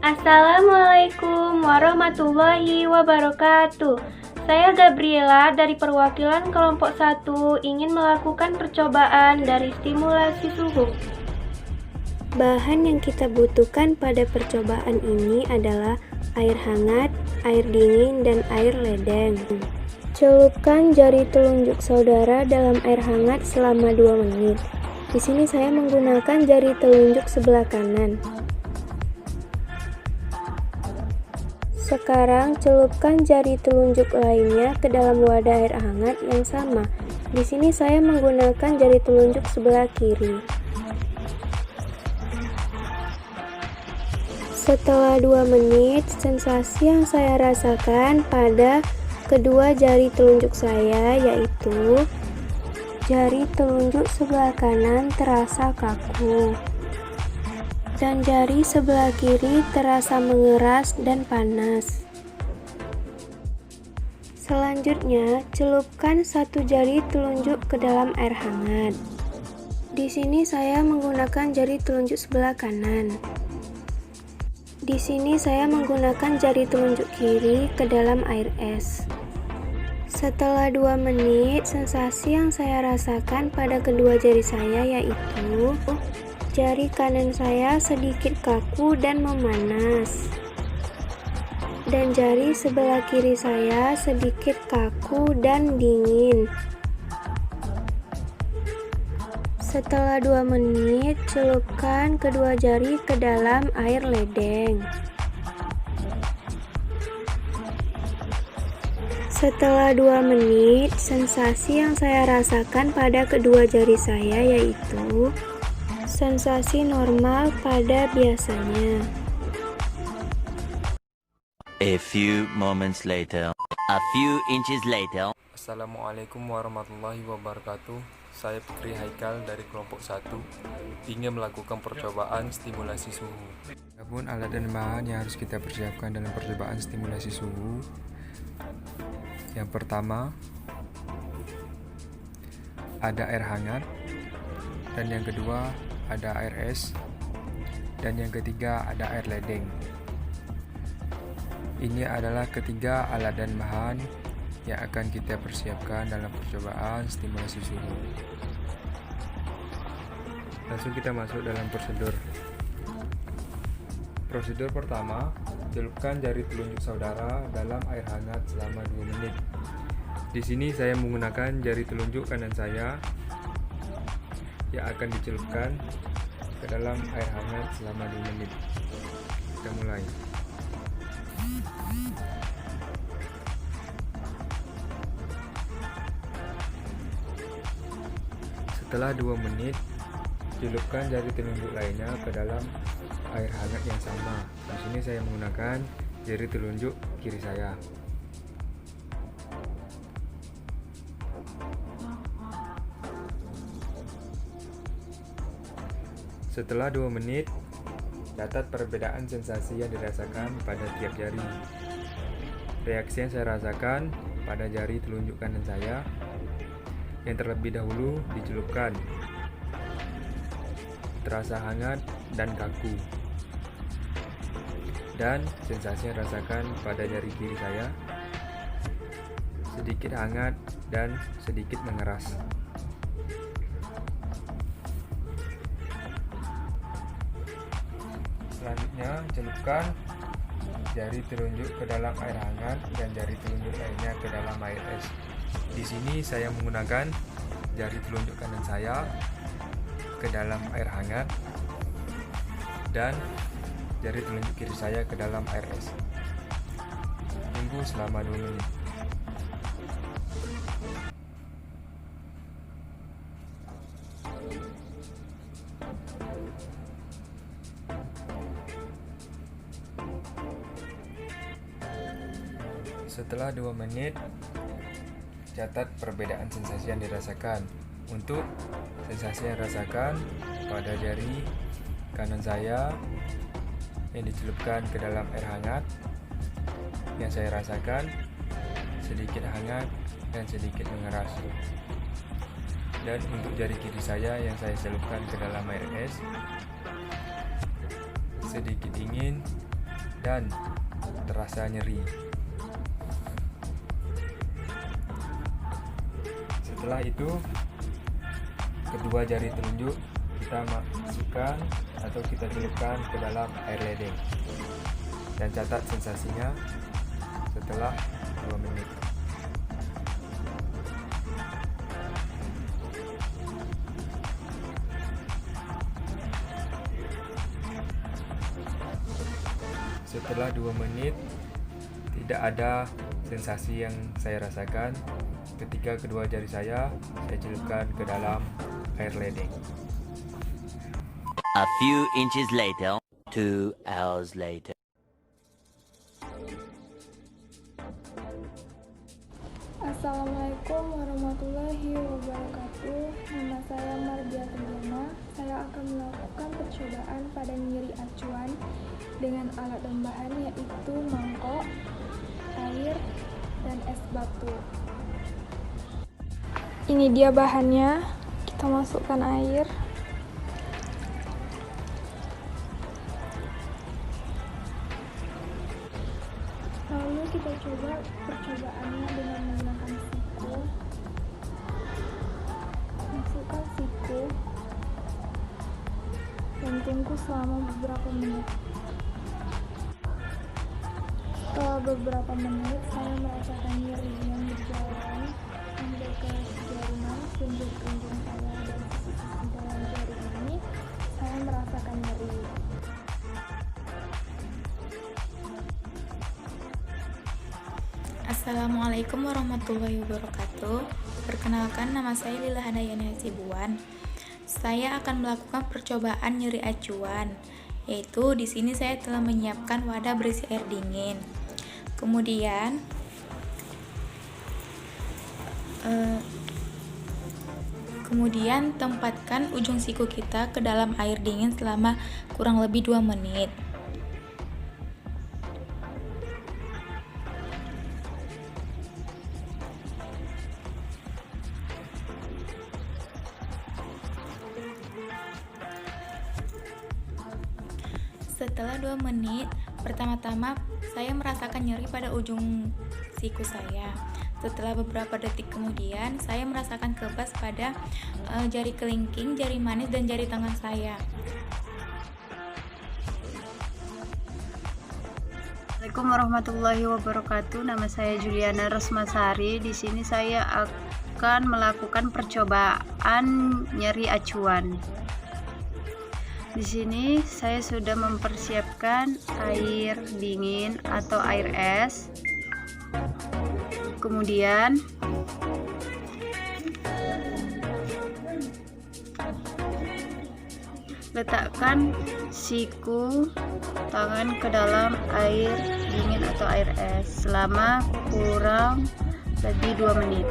Assalamualaikum warahmatullahi wabarakatuh. Saya Gabriela dari perwakilan kelompok 1 ingin melakukan percobaan dari stimulasi suhu. Bahan yang kita butuhkan pada percobaan ini adalah air hangat, air dingin, dan air ledeng. Celupkan jari telunjuk saudara dalam air hangat selama 2 menit. Di sini saya menggunakan jari telunjuk sebelah kanan. Sekarang celupkan jari telunjuk lainnya ke dalam wadah air hangat yang sama. Di sini saya menggunakan jari telunjuk sebelah kiri. Setelah 2 menit, sensasi yang saya rasakan pada kedua jari telunjuk saya yaitu jari telunjuk sebelah kanan terasa kaku dan jari sebelah kiri terasa mengeras dan panas. Selanjutnya, celupkan satu jari telunjuk ke dalam air hangat. Di sini saya menggunakan jari telunjuk sebelah kanan. Di sini saya menggunakan jari telunjuk kiri ke dalam air es. Setelah 2 menit, sensasi yang saya rasakan pada kedua jari saya yaitu jari kanan saya sedikit kaku dan memanas, dan jari sebelah kiri saya sedikit kaku dan dingin. Setelah 2 menit, celupkan kedua jari ke dalam air ledeng. Setelah 2 menit, sensasi yang saya rasakan pada kedua jari saya yaitu sensasi normal pada biasanya. A few moments later, a few inches later. Assalamualaikum warahmatullahi wabarakatuh. Saya Fikri Haikal dari kelompok 1 ingin melakukan percobaan stimulasi suhu. Adapun alat dan bahan yang harus kita persiapkan dalam percobaan stimulasi suhu. Yang pertama, ada air hangat, dan yang kedua ada air es, dan yang ketiga ada air ledeng. Ini adalah ketiga alat dan bahan yang akan kita persiapkan dalam percobaan stimulasi suhu. Langsung kita masuk dalam prosedur. Prosedur pertama, celupkan jari telunjuk saudara dalam air hangat selama 2 menit. Di sini saya menggunakan jari telunjuk kanan saya yang akan dicelupkan ke dalam air hangat selama 2 menit. Kita mulai. Setelah 2 menit, celupkan jari telunjuk lainnya ke dalam air hangat yang sama. Di sini saya menggunakan jari telunjuk kiri saya. Setelah 2 menit, catat perbedaan sensasi yang dirasakan pada tiap jari. Reaksi yang saya rasakan pada jari telunjuk kanan saya yang terlebih dahulu dicelupkan, terasa hangat dan kaku. Dan sensasi yang rasakan pada jari kiri saya sedikit hangat dan sedikit mengeras. Selanjutnya, celupkan jari telunjuk ke dalam air hangat dan jari telunjuk lainnya ke dalam air es. Di sini saya menggunakan jari telunjuk kanan saya ke dalam air hangat dan jari telunjuk kiri saya ke dalam air es. Tunggu selama 2 menit. Setelah 2 menit, catat perbedaan sensasi yang dirasakan. Untuk sensasi yang dirasakan pada jari kanan saya yang dicelupkan ke dalam air hangat, yang saya rasakan sedikit hangat dan sedikit mengeras. Dan untuk jari kiri saya yang saya celupkan ke dalam air es, sedikit dingin dan terasa nyeri. Setelah itu, kedua jari telunjuk kita masukkan atau kita celupkan ke dalam air ledeng, dan catat sensasinya setelah 2 menit. Setelah 2 menit, tidak ada sensasi yang saya rasakan ketika kedua jari saya celupkan ke dalam air ledeng. A few inches later, 2 hours later. Assalamualaikum warahmatullahi wabarakatuh. Nama saya Mardia Tenggelamma. Saya akan melakukan percobaan pada nyeri acuan dengan alat dan bahan, yaitu mangkok, air, dan es batu. Ini dia bahannya. Kita masukkan air. Lalu kita coba percobaannya dengan menggunakan siku. Masukkan siku dan tunggu selama beberapa menit. Setelah beberapa menit, saya merasakan nyeri yang berjalan sampai ke jaringan, kunjung-kunjung saya dan sisi-sisi dalam jari ini. Saya merasakan nyeri. Assalamualaikum warahmatullahi wabarakatuh. Perkenalkan, nama saya Lila Handayani Hasibuan. Saya akan melakukan percobaan nyeri acuan, yaitu di sini saya telah menyiapkan wadah berisi air dingin. Kemudian tempatkan ujung siku kita ke dalam air dingin selama kurang lebih 2 menit. Setelah 2 menit, pertama-tama saya merasakan nyeri pada ujung siku saya. Setelah beberapa detik kemudian, saya merasakan kebas pada jari kelingking, jari manis, dan jari tangan saya. Assalamualaikum warahmatullahi wabarakatuh. Nama saya Juliana Resmasari. Di sini saya akan melakukan percobaan nyeri acuan. Di sini saya sudah mempersiapkan air dingin atau air es. Kemudian letakkan siku tangan ke dalam air dingin atau air es selama kurang lebih 2 menit.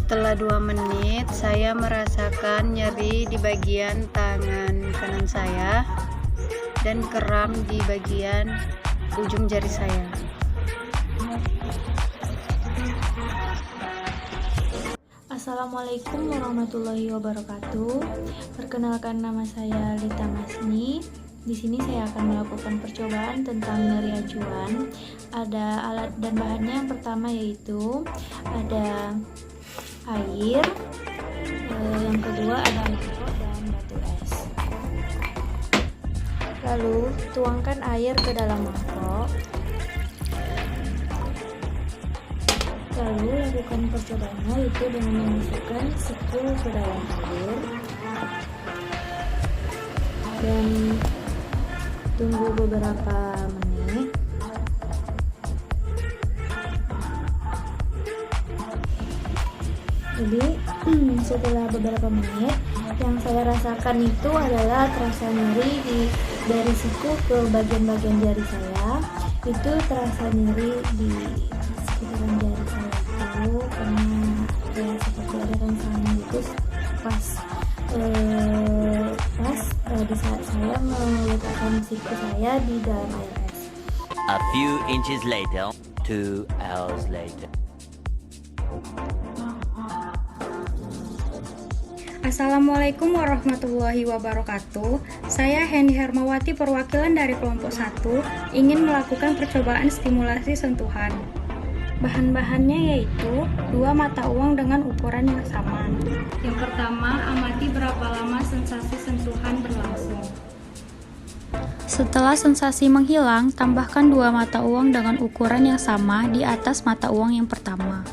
Setelah 2 menit, saya merasakan nyeri di bagian tangan kanan saya dan kram di bagian ujung jari saya. Assalamualaikum warahmatullahi wabarakatuh. Perkenalkan, nama saya Lita Masni. Di sini saya akan melakukan percobaan tentang nyeri acuan. Ada alat dan bahannya. Yang pertama yaitu ada air, yang kedua ada mangkok dan batu es. Lalu tuangkan air ke dalam mangkok. Lalu lakukan percobaannya, yaitu dengan memasukkan siku ke dalam air dan tunggu beberapa menit. Jadi setelah beberapa menit, yang saya rasakan itu adalah terasa nyeri dari siku ke bagian-bagian jari saya. Itu terasa nyeri di sekitaran jari saya itu, karena kayak seperti ada rengsangan gitu pas pas di saat saya meletakkan siku saya di dalam air es. A few inches later. 2 hours later. Assalamualaikum warahmatullahi wabarakatuh. Saya Hendy Hermawati, perwakilan dari kelompok 1, ingin melakukan percobaan stimulasi sentuhan. Bahan-bahannya yaitu 2 mata uang dengan ukuran yang sama. Yang pertama, amati berapa lama sensasi sentuhan berlangsung. Setelah sensasi menghilang, tambahkan 2 mata uang dengan ukuran yang sama di atas mata uang yang pertama.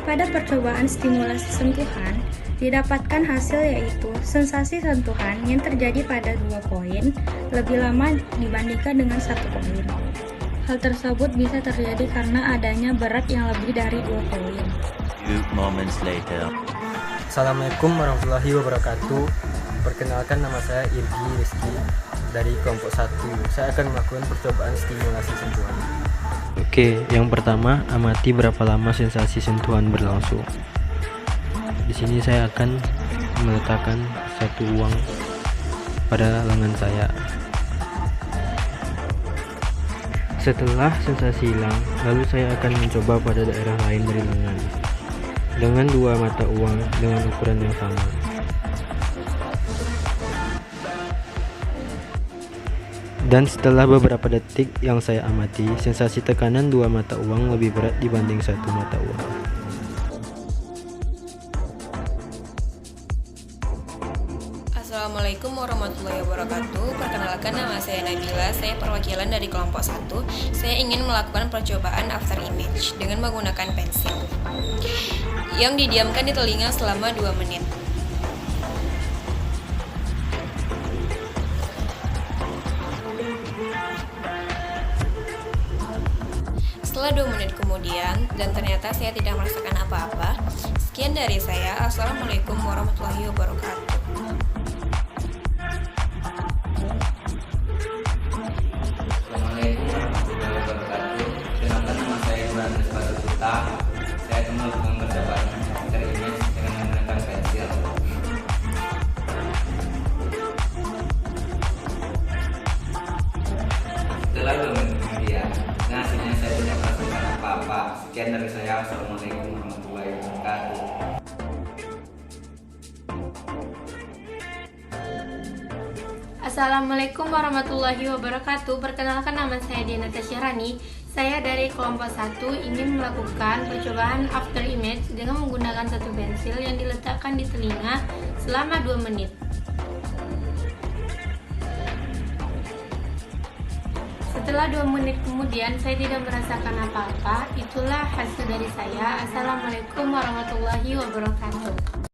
Pada percobaan stimulasi sentuhan, didapatkan hasil yaitu sensasi sentuhan yang terjadi pada 2 koin lebih lama dibandingkan dengan 1 koin. Hal tersebut bisa terjadi karena adanya berat yang lebih dari 2 koin. Few moments later. Assalamualaikum warahmatullahi wabarakatuh. Perkenalkan, nama saya Irgi Rizky dari kelompok 1. Saya akan melakukan percobaan stimulasi sentuhan. Oke, yang pertama, amati berapa lama sensasi sentuhan berlangsung. Di sini saya akan meletakkan 1 uang pada lengan saya. Setelah sensasi hilang, lalu saya akan mencoba pada daerah lain dari lengan dengan 2 mata uang dengan ukuran yang sama. Dan setelah beberapa detik yang saya amati, sensasi tekanan 2 mata uang lebih berat dibanding 1 mata uang. Assalamualaikum warahmatullahi wabarakatuh. Perkenalkan, nama saya Nabila, saya perwakilan dari kelompok 1. Saya ingin melakukan percobaan after image dengan menggunakan pensil yang didiamkan di telinga selama 2 menit. Setelah 2 menit kemudian, dan ternyata saya tidak merasakan apa-apa. Sekian dari saya. Assalamualaikum warahmatullahi wabarakatuh. Assalamualaikum warahmatullahi wabarakatuh. Kenalkan, nama saya Yohanes Batuta. Saya akan melakukan percobaan after image dengan menggunakan pensil. Setelah 2 menit kemudian, hasilnya saya tidak merasakan apa-apa. Sekian dari saya. Assalamualaikum warahmatullahi wabarakatuh. Assalamualaikum warahmatullahi wabarakatuh. Perkenalkan, nama saya Diana Tasyarani. Saya dari kelompok 1 ingin melakukan percobaan after image dengan menggunakan 1 pensil yang diletakkan di telinga selama 2 menit. Setelah 2 menit kemudian saya tidak merasakan apa-apa. Itulah hasil dari saya. Assalamualaikum warahmatullahi wabarakatuh.